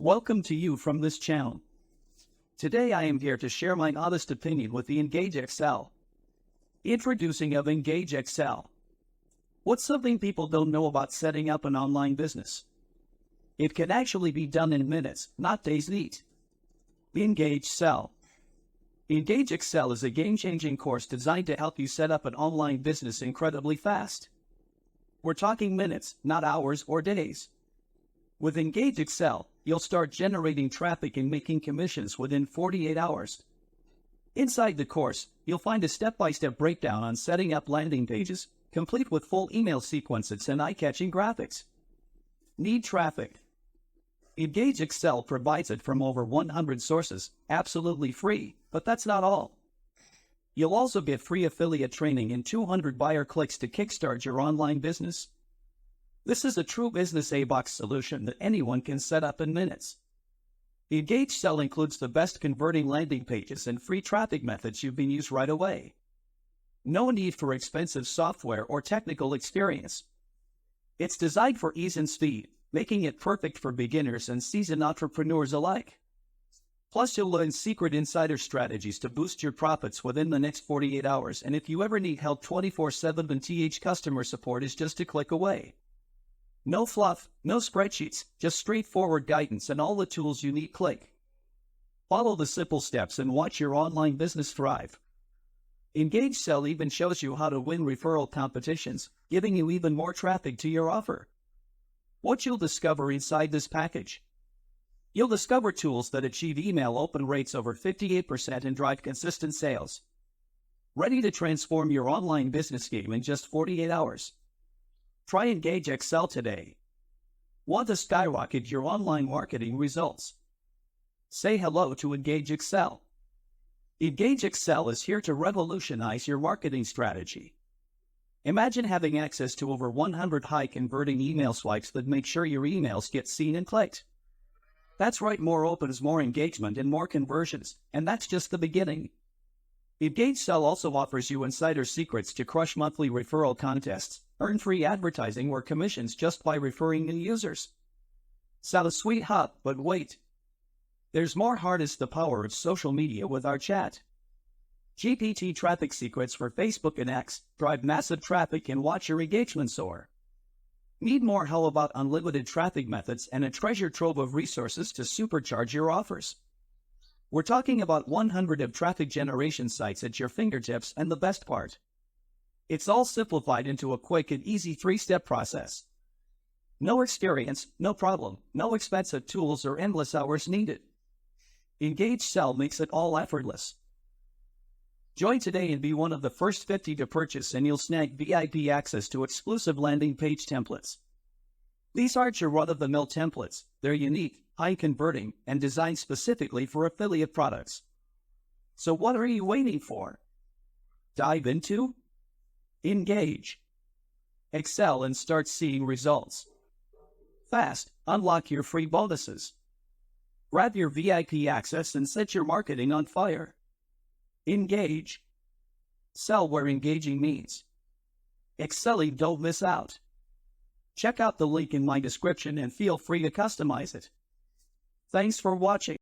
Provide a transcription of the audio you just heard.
Welcome to you from this channel. Today I am here to share my honest opinion with the EngageXcel. Introducing of EngageXcel. What's something people don't know about setting up an online business? It can actually be done in minutes, not days. Neat. EngageXcel. EngageXcel is a game-changing course designed to help you set up an online business incredibly fast. We're talking minutes, not hours or days. With EngageXcel, you'll start generating traffic and making commissions within 48 hours. Inside the course, you'll find a step-by-step breakdown on setting up landing pages, complete with full email sequences and eye-catching graphics. Need traffic? EngageXcel provides it from over 100 sources, absolutely free, but that's not all. You'll also get free affiliate training and 200 buyer clicks to kickstart your online business. This is a true business A-box solution that anyone can set up in minutes. EngageXcel includes the best converting landing pages and free traffic methods you can use right away. No need for expensive software or technical experience. It's designed for ease and speed, making it perfect for beginners and seasoned entrepreneurs alike. Plus, you'll learn secret insider strategies to boost your profits within the next 48 hours, and if you ever need help 24/7, then customer support is just a click away. No fluff, no spreadsheets, just straightforward guidance and all the tools you need. Click. Follow the simple steps and watch your online business thrive. EngageXcel even shows you how to win referral competitions, giving you even more traffic to your offer. What you'll discover inside this package. You'll discover tools that achieve email open rates over 58% and drive consistent sales. Ready to transform your online business game in just 48 hours. Try EngageXcel today. Want to skyrocket your online marketing results? Say hello to EngageXcel. EngageXcel is here to revolutionize your marketing strategy. Imagine having access to over 100 high-converting email swipes that make sure your emails get seen and clicked. That's right, more opens, more engagement, and more conversions, and that's just the beginning. EngageXcel also offers you insider secrets to crush monthly referral contests, earn free advertising or commissions just by referring new users. Sounds sweet, huh? But wait. There's more. Harness the power of social media with our chat. GPT traffic secrets for Facebook and X, drive massive traffic and watch your engagement soar. Need more? How about unlimited traffic methods and a treasure trove of resources to supercharge your offers? We're talking about 100 of traffic generation sites at your fingertips, and the best part, it's all simplified into a quick and easy 3-step process. No experience, no problem, no expensive tools or endless hours needed. EngageXcel makes it all effortless. Join today and be one of the first 50 to purchase, and you'll snag VIP access to exclusive landing page templates. These aren't your run-of-the-mill templates. They're unique, high-converting, and designed specifically for affiliate products. So what are you waiting for? Dive into EngageXcel and start seeing results fast. Unlock your free bonuses. Grab your VIP access and set your marketing on fire. EngageXcel, where engaging means excelling. Don't miss out. Check out the link in my description and feel free to customize it. Thanks for watching.